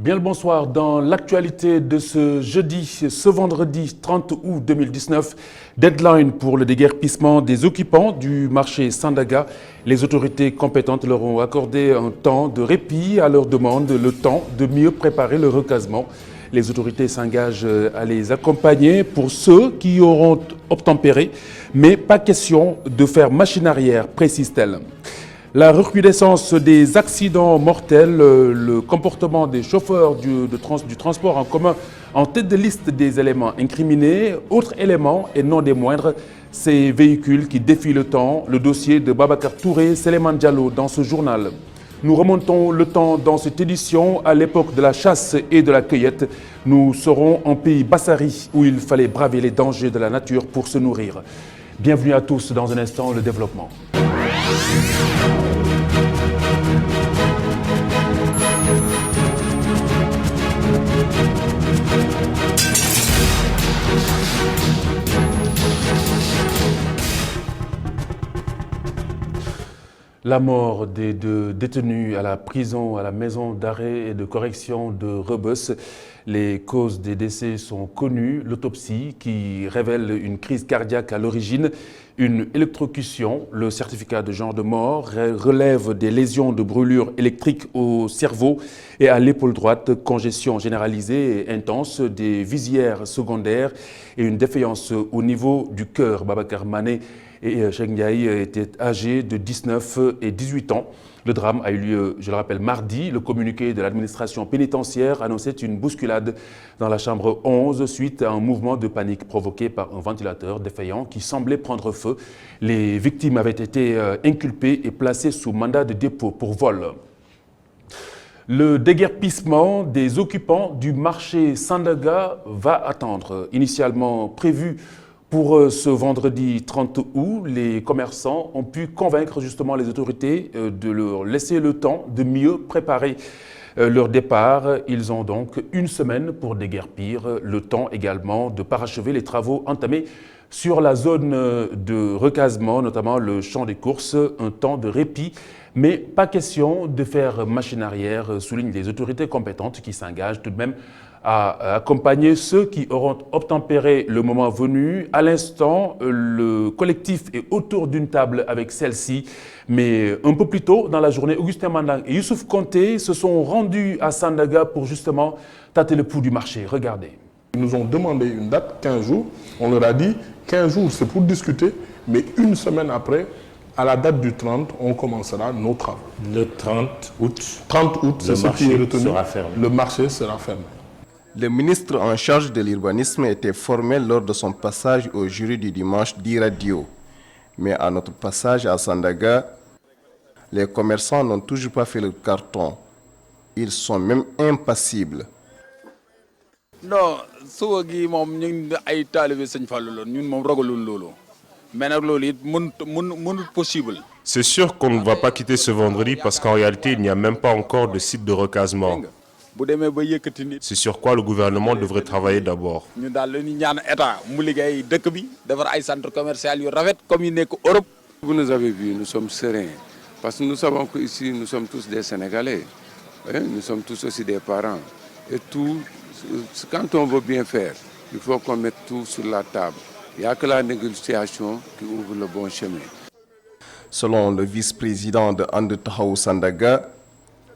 Bien le bonsoir. Dans l'actualité de ce vendredi 30 août 2019, deadline pour le déguerpissement des occupants du marché Sandaga. Les autorités compétentes leur ont accordé un temps de répit à leur demande, le temps de mieux préparer le recasement. Les autorités s'engagent à les accompagner pour ceux qui auront obtempéré, mais pas question de faire machine arrière, précise-t-elle. La recrudescence des accidents mortels, le comportement des chauffeurs du transport en commun en tête de liste des éléments incriminés. Autre élément, et non des moindres, ces véhicules qui défient le temps. Le dossier de Babacar Touré, Souleymane Diallo dans ce journal. Nous remontons le temps dans cette édition à l'époque de la chasse et de la cueillette. Nous serons en pays Bassari où il fallait braver les dangers de la nature pour se nourrir. Bienvenue à tous dans un instant, le développement. La mort des deux détenus à la prison, à la maison d'arrêt et de correction de Rebeuss. Les causes des décès sont connues. L'autopsie qui révèle une crise cardiaque à l'origine, une électrocution. Le certificat de genre de mort relève des lésions de brûlure électrique au cerveau et à l'épaule droite, congestion généralisée et intense, des visières secondaires et une défaillance au niveau du cœur. Babacar Mané et Cheikh Ndiaye étaient âgés de 19 et 18 ans. Le drame a eu lieu, je le rappelle, mardi. Le communiqué de l'administration pénitentiaire annonçait une bousculade dans la chambre 11 suite à un mouvement de panique provoqué par un ventilateur défaillant qui semblait prendre feu. Les victimes avaient été inculpées et placées sous mandat de dépôt pour vol. Le déguerpissement des occupants du marché Sandaga va attendre. Initialement prévu pour ce vendredi 30 août, les commerçants ont pu convaincre justement les autorités de leur laisser le temps de mieux préparer leur départ. Ils ont donc une semaine pour déguerpir, le temps également de parachever les travaux entamés sur la zone de recasement, notamment le champ des courses, un temps de répit. Mais pas question de faire machine arrière, soulignent les autorités compétentes qui s'engagent tout de même à accompagner ceux qui auront obtempéré le moment venu. À l'instant, le collectif est autour d'une table avec celle-ci. Mais un peu plus tôt dans la journée, Augustin Mandang et Youssouf Konté se sont rendus à Sandaga pour justement tâter le pouls du marché. Regardez. Ils nous ont demandé une date, 15 jours. On leur a dit 15 jours, c'est pour discuter. Mais une semaine après, à la date du 30, on commencera nos travaux. Le 30 août, 30 août, c'est ce qui est retenu. Le marché sera fermé. Le ministre en charge de l'urbanisme était formel lors de son passage au jury du dimanche d'e-radio. Mais à notre passage à Sandaga, les commerçants n'ont toujours pas fait le carton. Ils sont même impassibles. Non, suba gi moom ñu ay talibé Sëñ Fallu la ñun moom ragalul loolu mais nag loolu it mënut possible. C'est sûr qu'on ne va pas quitter ce vendredi parce qu'en réalité il n'y a même pas encore de site de recasement. C'est sur quoi le gouvernement devrait travailler d'abord. Ñu daal la ñu ñaan état mu liggéey dëkk bi defar ay centre commercial yu rafet comme yi nekk Europe. Vous nous avez vu, nous sommes sereins parce que nous savons qu'ici nous sommes tous des Sénégalais, nous sommes tous aussi des parents et tout. Quand on veut bien faire, il faut qu'on mette tout sur la table. Il n'y a que la négociation qui ouvre le bon chemin. Selon le vice-président de And Tahaou Sandaga,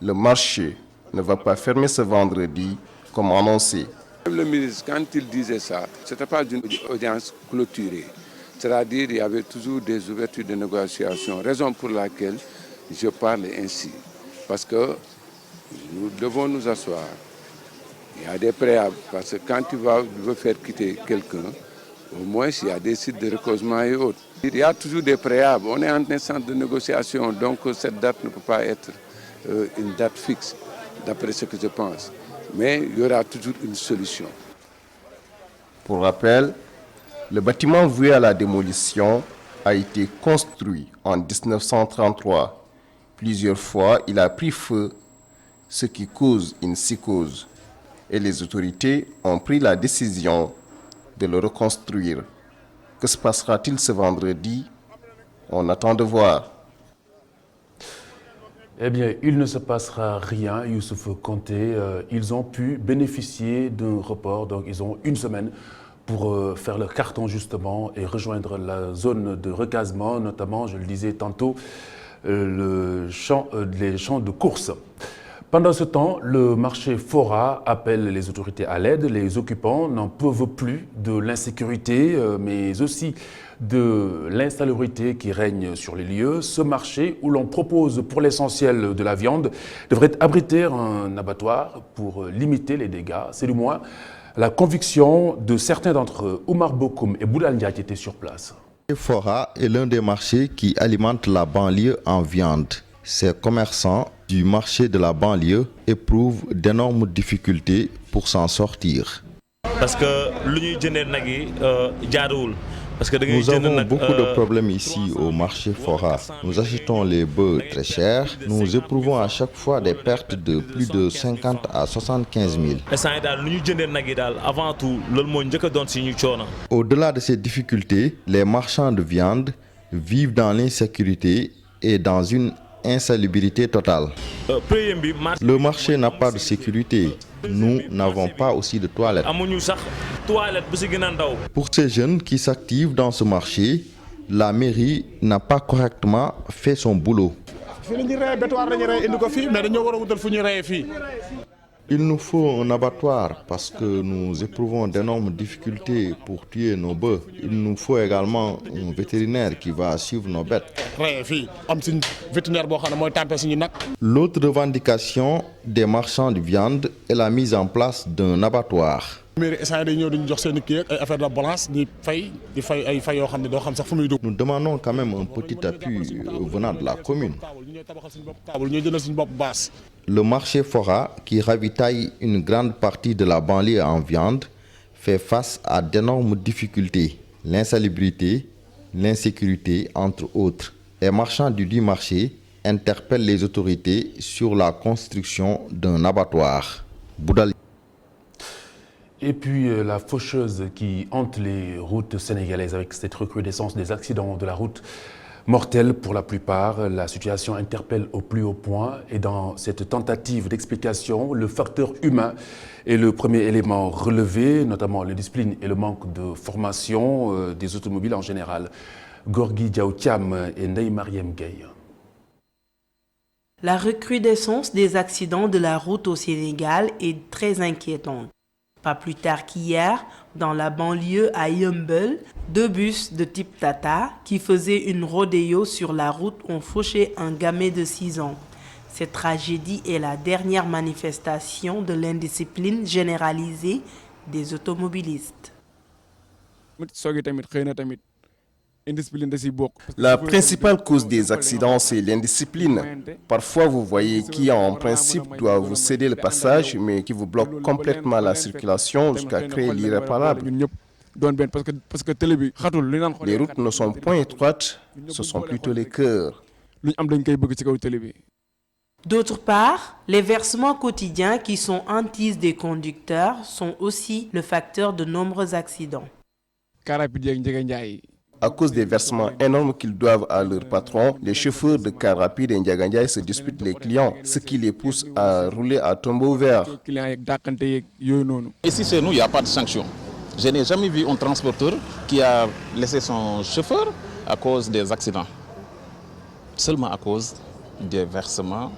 le marché ne va pas fermer ce vendredi comme annoncé. Le ministre, quand il disait ça, ce n'était pas une audience clôturée. C'est-à-dire qu'il y avait toujours des ouvertures de négociation, raison pour laquelle je parle ainsi. Parce que nous devons nous asseoir. Il y a des préalables, parce que quand tu veux faire quitter quelqu'un, au moins il y a des sites de recasement et autres. Il y a toujours des préalables. On est en instance de négociation, donc cette date ne peut pas être une date fixe, d'après ce que je pense. Mais il y aura toujours une solution. Pour rappel, le bâtiment voué à la démolition a été construit en 1933. Plusieurs fois, il a pris feu, ce qui cause une psychose. Et les autorités ont pris la décision de le reconstruire. Que se passera-t-il ce vendredi? On attend de voir. Eh bien, il ne se passera rien, Youssouf Konté. Ils ont pu bénéficier d'un report, donc ils ont une semaine pour faire leur carton justement et rejoindre la zone de recasement, notamment, je le disais tantôt, les champs de course. Pendant ce temps, le marché Fora appelle les autorités à l'aide. Les occupants n'en peuvent plus de l'insécurité, mais aussi de l'insalubrité qui règne sur les lieux. Ce marché, où l'on propose pour l'essentiel de la viande, devrait abriter un abattoir pour limiter les dégâts. C'est du moins la conviction de certains d'entre eux. Oumar Bokoum et Boudal Ndiaye qui étaient sur place. Fora est l'un des marchés qui alimente la banlieue en viande. Ces commerçants du marché de la banlieue éprouvent d'énormes difficultés pour s'en sortir. Parce que nous avons beaucoup de problèmes ici au marché Fora. Nous achetons les bœufs très chers. Nous éprouvons à chaque fois des pertes de plus de 50 à 75 000. Au-delà de ces difficultés, les marchands de viande vivent dans l'insécurité et dans une insalubrité totale. Le marché n'a pas de sécurité. Nous n'avons pas aussi de toilettes. Pour ces jeunes qui s'activent dans ce marché, la mairie n'a pas correctement fait son boulot. Il nous faut un abattoir parce que nous éprouvons d'énormes difficultés pour tuer nos bœufs. Il nous faut également un vétérinaire qui va suivre nos bêtes. L'autre revendication des marchands de viande est la mise en place d'un abattoir. Nous demandons quand même un petit appui venant de la commune. Le marché Fora, qui ravitaille une grande partie de la banlieue en viande, fait face à d'énormes difficultés. L'insalubrité, l'insécurité, entre autres. Les marchands du dit marché interpellent les autorités sur la construction d'un abattoir. Boudal. Et puis la faucheuse qui hante les routes sénégalaises avec cette recrudescence des accidents de la route mortels pour la plupart. La situation interpelle au plus haut point et dans cette tentative d'explication, le facteur humain est le premier élément relevé, notamment l'indiscipline et le manque de formation des automobiles en général. Gorgui Diaoutiam et Ndeye Mariam Gueye. La recrudescence des accidents de la route au Sénégal est très inquiétante. Pas plus tard qu'hier, dans la banlieue à Yeumbeul, 2 bus de type Tata qui faisaient une rodéo sur la route ont fauché un gamin de 6 ans. Cette tragédie est la dernière manifestation de l'indiscipline généralisée des automobilistes. La principale cause des accidents, c'est l'indiscipline. Parfois, vous voyez qui, en principe, doit vous céder le passage, mais qui vous bloque complètement la circulation jusqu'à créer l'irréparable. Les routes ne sont point étroites, ce sont plutôt les cœurs. D'autre part, les versements quotidiens qui sont hantises des conducteurs sont aussi le facteur de nombreux accidents. À cause des versements énormes qu'ils doivent à leurs patrons, les chauffeurs de car rapide et Ndiagandiaye se disputent les clients, ce qui les pousse à rouler à tombeau ouvert. Ici chez nous, il n'y a pas de sanction. Je n'ai jamais vu un transporteur qui a laissé son chauffeur à cause des accidents. Seulement à cause des versements,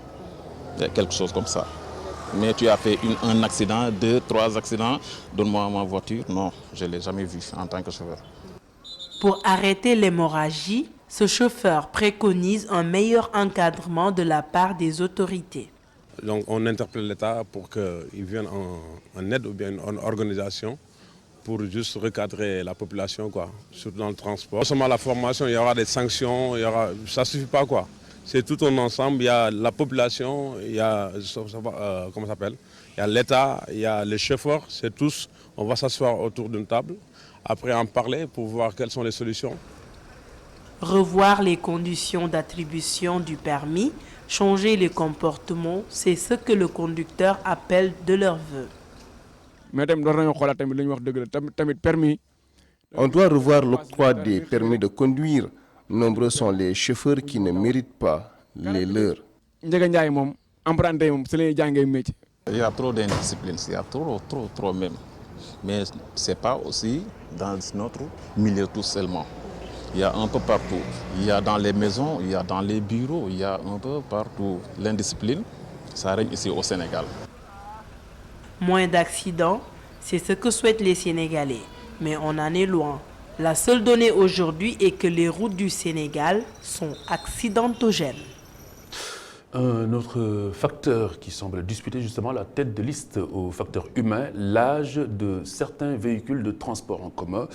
quelque chose comme ça. Mais tu as fait un accident, 2, 3 accidents, donne-moi ma voiture. Non, je ne l'ai jamais vu en tant que chauffeur. Pour arrêter l'hémorragie, ce chauffeur préconise un meilleur encadrement de la part des autorités. Donc on interpelle l'État pour qu'il vienne en aide ou bien en organisation pour juste recadrer la population, surtout dans le transport. Non seulement la formation, il y aura des sanctions, ça ne suffit pas. C'est tout un ensemble, il y a la population, il y a, comment ça s'appelle, il y a l'État, il y a les chauffeurs, c'est tous, on va s'asseoir autour d'une table. Après en parler pour voir quelles sont les solutions. Revoir les conditions d'attribution du permis, changer les comportements, c'est ce que le conducteur appelle de leur vœu. On doit revoir l'octroi des permis de conduire. Nombreux sont les chauffeurs qui ne méritent pas les leurs. Il y a trop d'indiscipline, il y a trop même. Mais ce n'est pas aussi dans notre milieu tout seulement. Il y a un peu partout. Il y a dans les maisons, il y a dans les bureaux, il y a un peu partout. L'indiscipline, ça règne ici au Sénégal. Moins d'accidents, c'est ce que souhaitent les Sénégalais. Mais on en est loin. La seule donnée aujourd'hui est que les routes du Sénégal sont accidentogènes. Un autre facteur qui semble disputer justement la tête de liste au facteur humain, l'âge de certains véhicules de transport en commun.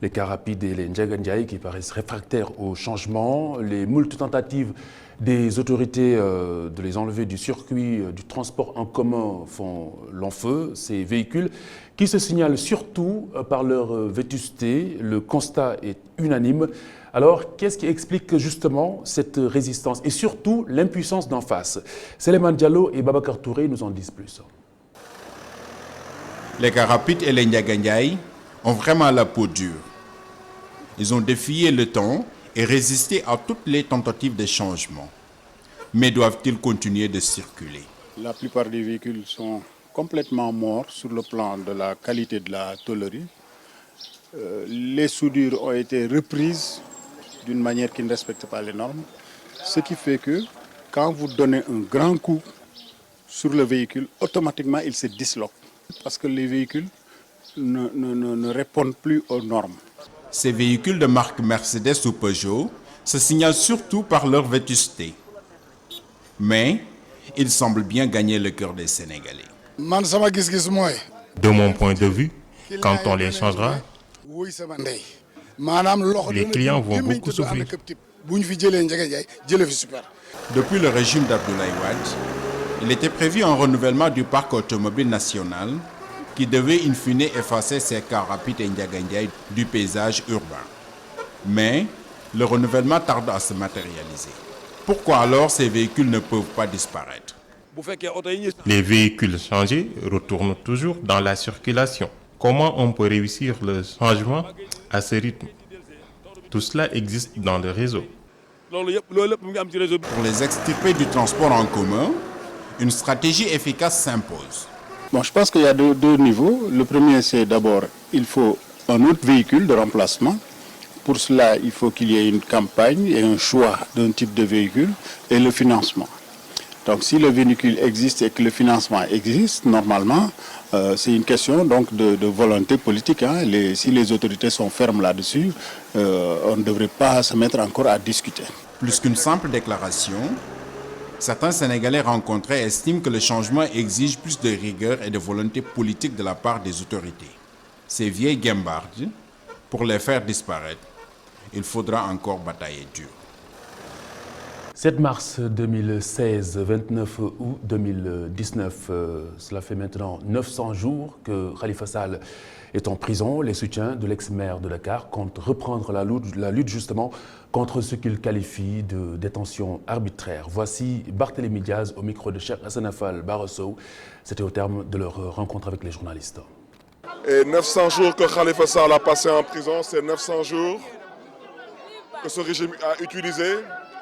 Les cars rapides et les Ndiaga Ndiaye qui paraissent réfractaires au changement, les moultes tentatives des autorités de les enlever du circuit du transport en commun font long feu. Ces véhicules qui se signalent surtout par leur vétusté, le constat est unanime. Alors, qu'est-ce qui explique justement cette résistance et surtout l'impuissance d'en face? Souleymane Diallo et Babacar Touré nous en disent plus. Les cars rapides et les Ndiaga Ndiaye ont vraiment la peau dure. Ils ont défié le temps et résisté à toutes les tentatives de changement. Mais doivent-ils continuer de circuler? La plupart des véhicules sont complètement morts sur le plan de la qualité de la tôlerie. Les soudures ont été reprises d'une manière qui ne respecte pas les normes. Ce qui fait que quand vous donnez un grand coup sur le véhicule, automatiquement il se disloque. Parce que les véhicules ne répondent plus aux normes. Ces véhicules de marque Mercedes ou Peugeot se signalent surtout par leur vétusté. Mais ils semblent bien gagner le cœur des Sénégalais. De mon point de vue, quand on les changera, les clients vont beaucoup souffrir. Depuis le régime d'Abdoulaye Wade, il était prévu un renouvellement du parc automobile national qui devait in fine effacer ces cars rapides et Ndiaga Ndiaye du paysage urbain. Mais le renouvellement tarde à se matérialiser. Pourquoi alors ces véhicules ne peuvent pas disparaître? Les véhicules changés retournent toujours dans la circulation. Comment on peut réussir le changement à ce rythme? Tout cela existe dans le réseau. Pour les extirper du transport en commun, une stratégie efficace s'impose. Bon, je pense qu'il y a deux niveaux. Le premier, c'est d'abord, il faut un autre véhicule de remplacement. Pour cela, il faut qu'il y ait une campagne et un choix d'un type de véhicule et le financement. Donc si le véhicule existe et que le financement existe, normalement, c'est une question donc de volonté politique. Hein. Si les autorités sont fermes là-dessus, on ne devrait pas se mettre encore à discuter. Plus qu'une simple déclaration, certains Sénégalais rencontrés estiment que le changement exige plus de rigueur et de volonté politique de la part des autorités. Ces vieilles guimbardes, pour les faire disparaître, il faudra encore batailler dur. 7 mars 2016, 29 août 2019, cela fait maintenant 900 jours que Khalifa Sall est en prison. Les soutiens de l'ex-maire de Dakar comptent reprendre la lutte justement contre ce qu'ils qualifient de détention arbitraire. Voici Barthélémy Diaz au micro de Cheikh Hassana Fall Barroso. C'était au terme de leur rencontre avec les journalistes. Et 900 jours que Khalifa Sall a passé en prison, c'est 900 jours que ce régime a utilisé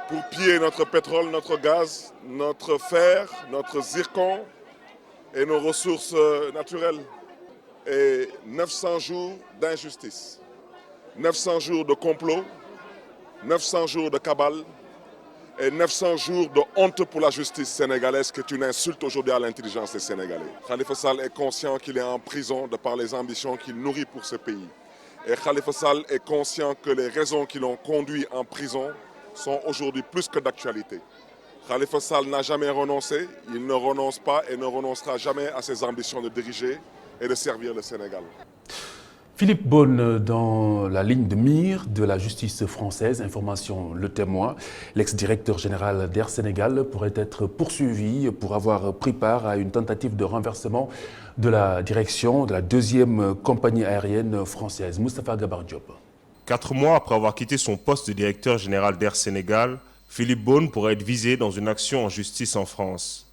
pour piller notre pétrole, notre gaz, notre fer, notre zircon et nos ressources naturelles. Et 900 jours d'injustice, 900 jours de complot, 900 jours de cabale et 900 jours de honte pour la justice sénégalaise, qui est une insulte aujourd'hui à l'intelligence des Sénégalais. Khalifa Sall est conscient qu'il est en prison de par les ambitions qu'il nourrit pour ce pays. Et Khalifa Sall est conscient que les raisons qui l'ont conduit en prison sont aujourd'hui plus que d'actualité. Khalifa Sall n'a jamais renoncé, il ne renonce pas et ne renoncera jamais à ses ambitions de diriger et de servir le Sénégal. Philippe Beaune dans la ligne de mire de la justice française, information Le Témoin. L'ex-directeur général d'Air Sénégal pourrait être poursuivi pour avoir pris part à une tentative de renversement de la direction de la deuxième compagnie aérienne française. Moustapha Gabar Diop. 4 mois après avoir quitté son poste de directeur général d'Air Sénégal, Philippe Beaune pourrait être visé dans une action en justice en France.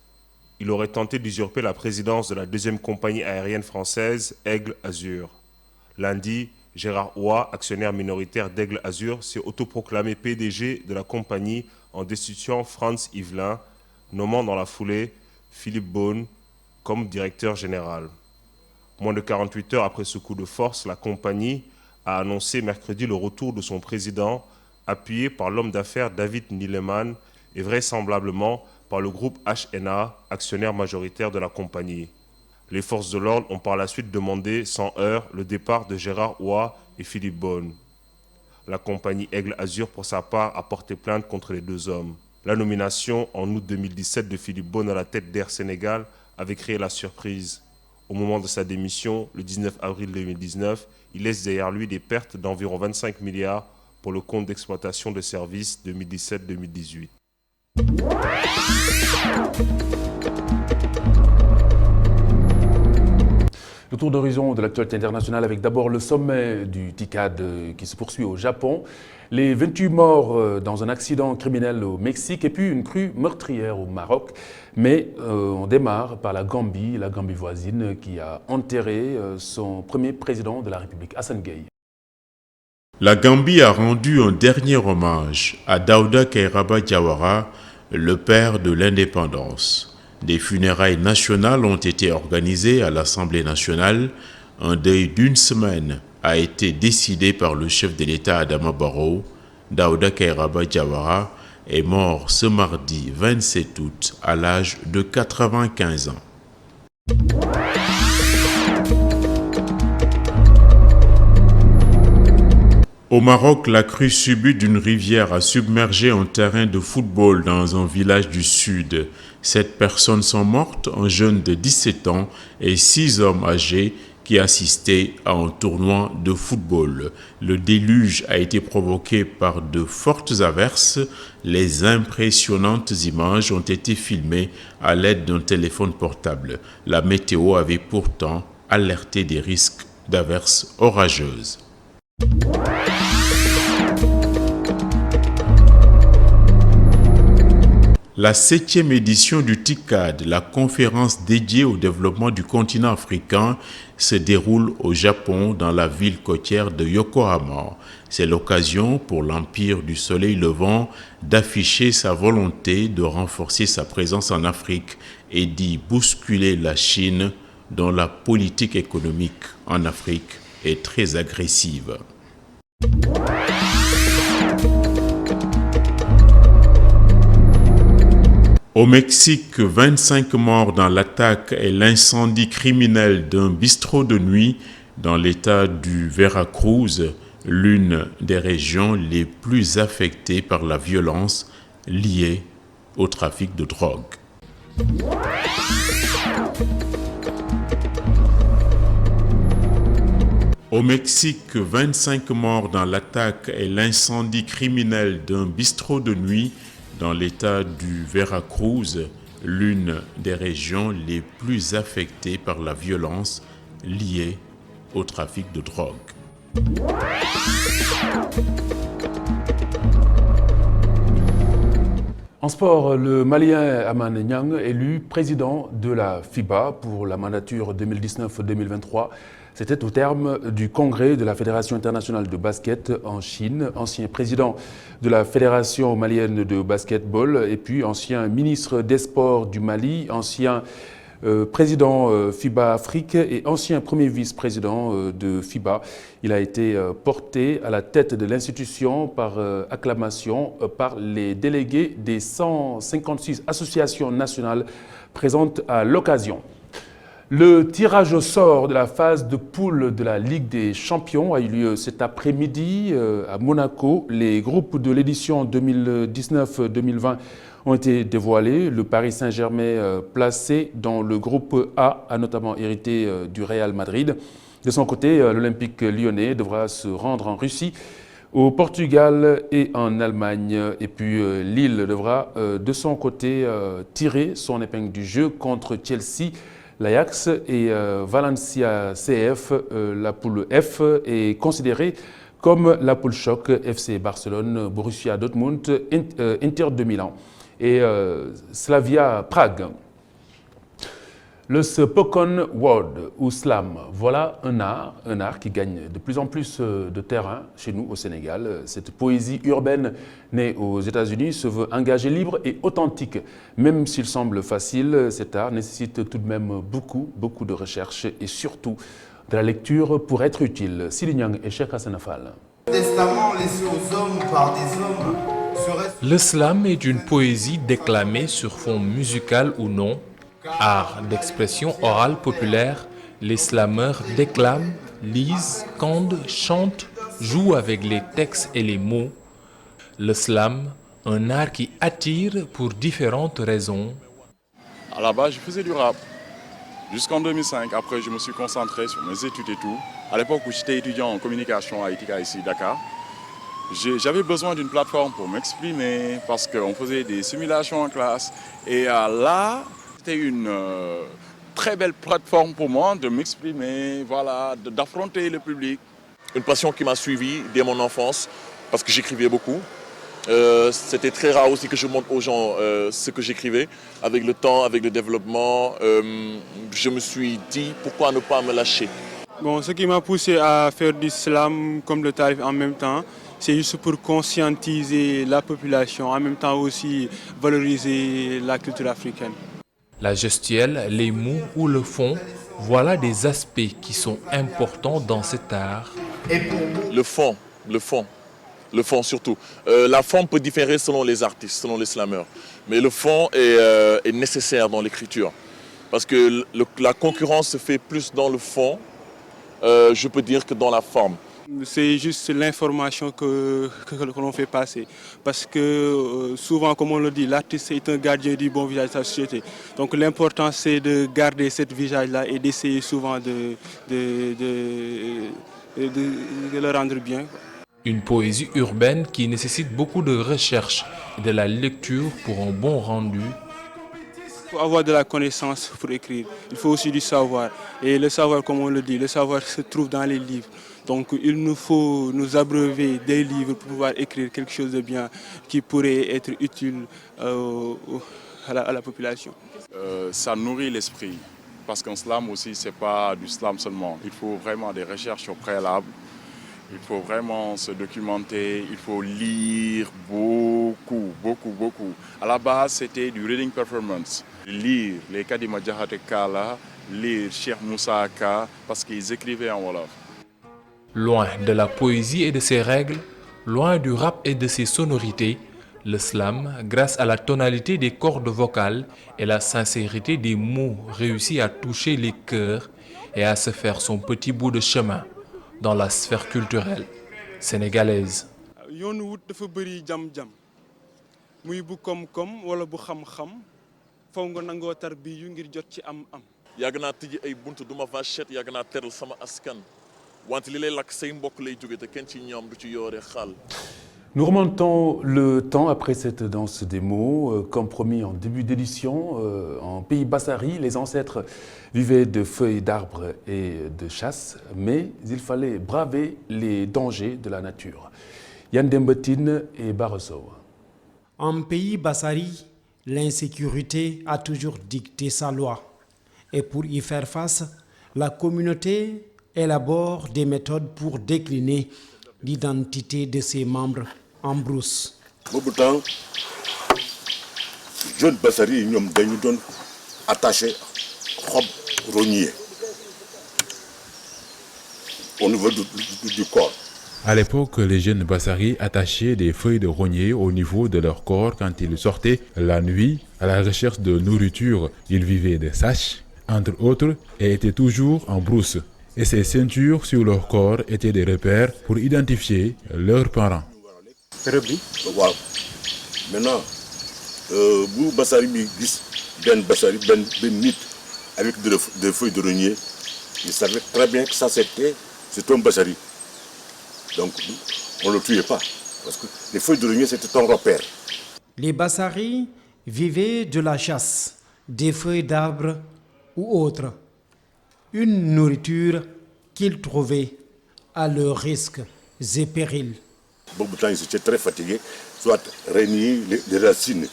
Il aurait tenté d'usurper la présidence de la deuxième compagnie aérienne française, Aigle Azur. Lundi, Gérard Oua, actionnaire minoritaire d'Aigle Azur, s'est autoproclamé PDG de la compagnie en destituant Franz Yvelin, nommant dans la foulée Philippe Beaune comme directeur général. Moins de 48 heures après ce coup de force, la compagnie a annoncé mercredi le retour de son président, appuyé par l'homme d'affaires David Nieleman et vraisemblablement par le groupe HNA, actionnaire majoritaire de la compagnie. Les forces de l'ordre ont par la suite demandé sans heurts le départ de Gérard Ouah et Philippe Beaune. La compagnie Aigle Azur, pour sa part, a porté plainte contre les deux hommes. La nomination en août 2017 de Philippe Beaune à la tête d'Air Sénégal avait créé la surprise. Au moment de sa démission, le 19 avril 2019, il laisse derrière lui des pertes d'environ 25 milliards pour le compte d'exploitation de services 2017-2018. Le tour d'horizon de l'actualité internationale avec d'abord le sommet du TICAD qui se poursuit au Japon, les 28 morts dans un accident criminel au Mexique et puis une crue meurtrière au Maroc. Mais on démarre par la Gambie voisine qui a enterré son premier président de la République, Assane Gueye. La Gambie a rendu un dernier hommage à Daouda Kairaba Jawara, le père de l'indépendance. Des funérailles nationales ont été organisées à l'Assemblée nationale. Un deuil d'une semaine a été décidé par le chef de l'État Adama Barrow. Daouda Kairaba Jawara est mort ce mardi 27 août à l'âge de 95 ans. Au Maroc, la crue subie d'une rivière a submergé un terrain de football dans un village du sud. 7 personnes sont mortes, un jeune de 17 ans et 6 hommes âgés qui assistaient à un tournoi de football. Le déluge a été provoqué par de fortes averses. Les impressionnantes images ont été filmées à l'aide d'un téléphone portable. La météo avait pourtant alerté des risques d'averses orageuses. La 7e édition du TICAD, la conférence dédiée au développement du continent africain, se déroule au Japon dans la ville côtière de Yokohama. C'est l'occasion pour l'Empire du Soleil Levant d'afficher sa volonté de renforcer sa présence en Afrique et d'y bousculer la Chine, dont la politique économique en Afrique est très agressive. Au Mexique, 25 morts dans l'attaque et l'incendie criminel d'un bistrot de nuit dans l'État du Veracruz, l'une des régions les plus affectées par la violence liée au trafic de drogue. Au Mexique, 25 morts dans l'attaque et l'incendie criminel d'un bistrot de nuit dans l'État du Veracruz, l'une des régions les plus affectées par la violence liée au trafic de drogue. En sport, le Malien Amane Niang, élu président de la FIBA pour la mandature 2019-2023, c'était au terme du congrès de la Fédération internationale de basket en Chine, ancien président de la Fédération malienne de basketball et puis ancien ministre des Sports du Mali, ancien président FIBA Afrique et ancien premier vice-président de FIBA. Il a été porté à la tête de l'institution par acclamation par les délégués des 156 associations nationales présentes à l'occasion. Le tirage au sort de la phase de poule de la Ligue des Champions a eu lieu cet après-midi à Monaco. Les groupes de l'édition 2019-2020 ont été dévoilés. Le Paris Saint-Germain placé dans le groupe A a notamment hérité du Real Madrid. De son côté, l'Olympique lyonnais devra se rendre en Russie, au Portugal et en Allemagne. Et puis Lille devra de son côté tirer son épingle du jeu contre Chelsea, l'Ajax et Valencia CF. La poule F est considérée comme la poule choc FC Barcelone, Borussia Dortmund, Inter de Milan et Slavia Prague. Le spoken word ou slam, voilà un art qui gagne de plus en plus de terrain chez nous au Sénégal. Cette poésie urbaine née aux États-Unis se veut engagée, libre et authentique. Même s'il semble facile, cet art nécessite tout de même beaucoup de recherche et surtout de la lecture pour être utile. Silignang et Cheikh Hassan Fall. Testament laissé aux hommes par des hommes serait... Le slam est une poésie déclamée sur fond musical ou non. Art d'expression orale populaire, les slameurs déclament, lisent, scandent, chantent, jouent avec les textes et les mots. Le slam, un art qui attire pour différentes raisons. À la base, je faisais du rap jusqu'en 2005. Après, je me suis concentré sur mes études et tout. À l'époque où j'étais étudiant en communication à ITICA ici, Dakar, j'avais besoin d'une plateforme pour m'exprimer parce qu'on faisait des simulations en classe. Et là, c'était une très belle plateforme pour moi de m'exprimer, voilà, d'affronter le public. Une passion qui m'a suivi dès mon enfance parce que j'écrivais beaucoup. C'était très rare aussi que je montre aux gens ce que j'écrivais. Avec le temps, avec le développement, je me suis dit pourquoi ne pas me lâcher. Bon, ce qui m'a poussé à faire du slam comme le tarif en même temps, c'est juste pour conscientiser la population, en même temps aussi valoriser la culture africaine. La gestuelle, les mots ou le fond, voilà des aspects qui sont importants dans cet art. Le fond surtout. La forme peut différer selon les artistes, selon les slameurs. Mais le fond est nécessaire dans l'écriture. Parce que la concurrence se fait plus dans le fond, je peux dire, que dans la forme. C'est juste l'information que l'on fait passer. Parce que souvent, comme on le dit, l'artiste est un gardien du bon visage de sa société. Donc l'important, c'est de garder ce visage-là et d'essayer souvent de le rendre bien. Une poésie urbaine qui nécessite beaucoup de recherche et de la lecture pour un bon rendu. Il faut avoir de la connaissance pour écrire. Il faut aussi du savoir. Et le savoir, comme on le dit, le savoir se trouve dans les livres. Donc il nous faut nous abreuver des livres pour pouvoir écrire quelque chose de bien qui pourrait être utile à la population. Ça nourrit l'esprit. Parce qu'un slam aussi, ce n'est pas du slam seulement. Il faut vraiment des recherches au préalable. Il faut vraiment se documenter, il faut lire beaucoup. À la base, c'était du reading performance. Lire les Kadima Diakhaté Kala, lire Cheikh Moussa Ka, parce qu'ils écrivaient en Wolof. Loin de la poésie et de ses règles, loin du rap et de ses sonorités, le slam, grâce à la tonalité des cordes vocales et la sincérité des mots, réussit à toucher les cœurs et à se faire son petit bout de chemin dans la sphère culturelle sénégalaise. yoonu wut dafa bëri jam-jam muy bu koom-koom wala bu xam-xam faw nga nangoo tarbiyu ngir jot ci am-am. yàgg naa tijji ay buntu duma vachette yàgg naa teral sama askan wante li lay lakk say mbokk lay jóge te kenn ci ñoom du ci yoore xaal. Nous remontons le temps après cette danse des mots. Comme promis en début d'édition, en pays Bassari, les ancêtres vivaient de feuilles d'arbres et de chasse, mais il fallait braver les dangers de la nature. Yann Dembetine et Barresso. En pays Bassari, l'insécurité a toujours dicté sa loi. Et pour y faire face, la communauté élabore des méthodes pour décliner l'identité de ses membres en brousse. Boobu temps jeune Bassari yi ñoom dañu doon attaché xob rognier au niveau du corps. À l'époque, les jeunes Bassari attachaient des feuilles de rognier au niveau de leur corps quand ils sortaient la nuit à la recherche de nourriture. Ils vivaient des sachs, entre autres, et étaient toujours en brousse. Et ces ceintures sur leur corps étaient des repères pour identifier leurs parents. Waaw maintenant bu Bassari bi gis benn Bassari benn nit avec des feuilles de rognier, il savait très bien que ça c'était un Bassari. Donc on ne le tuait pas parce que les feuilles de rognier c'était un repère. Les Bassari vivaient de la chasse, des feuilles d'arbres ou autres. Une nourriture qu'ils trouvaient à leurs risques et périls. Beaucoup de temps, ils étaient très fatigués, soit renier des racines.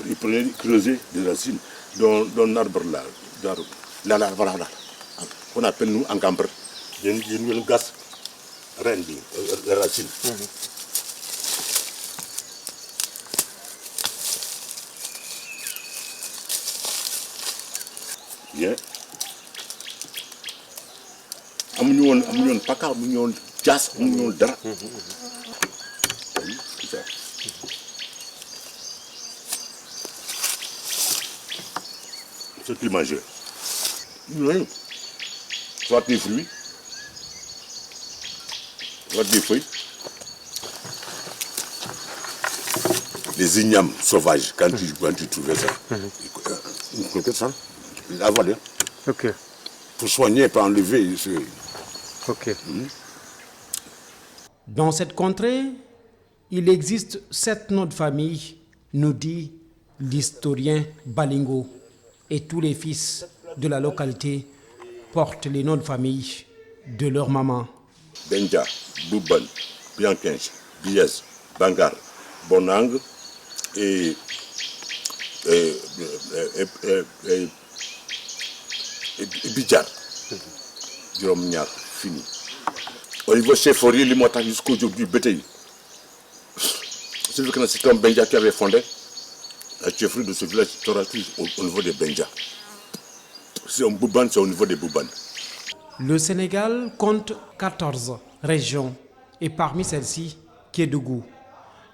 Ils prenaient creuser des racines dans l'arbre là, Là, voilà. On appelle nous en cambre. Il y a une gaz, reine, la racine. Bien. Amuñu paka, amuñu jas, amuñu dara. Ce qu'ils mangeaient. Oui. Soit des fruits, soit des feuilles. Les ignames sauvages, quand tu trouvais ça, une croquette ça, tu peux l'avaler. Ok. Pour soigner, pour enlever. Ok. Dans cette contrée, il existe 7 noms de famille, nous dit l'historien Balingo. Et tous les fils de la localité portent les noms de famille de leur maman. Benja, Bouban, Bianquinche, Bies, Bangar, Bonang et Bidjar. Jérôme Niar, fini. Au niveau chefferie, les montagnes jusqu'au jour du bétail. C'est que c'est un Benja qui avait fondé la chefferie de ce village au niveau des Benja. C'est un Bouban, c'est au niveau des Bouban. Le Sénégal compte 14 régions et parmi celles-ci, Kédougou.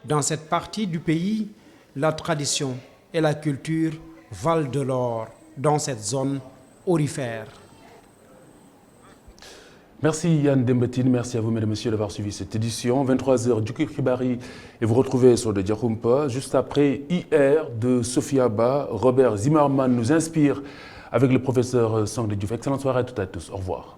Dans cette partie du pays, la tradition et la culture valent de l'or dans cette zone aurifère. Merci Yann Dembatine, merci à vous mesdames et messieurs d'avoir suivi cette édition. 23h du Kibari et vous retrouvez sur le Diakoumpa. Juste après IR de Sophia Ba, Robert Zimmerman nous inspire avec le professeur Sangde Diouf. Excellente soirée à toutes et à tous. Au revoir.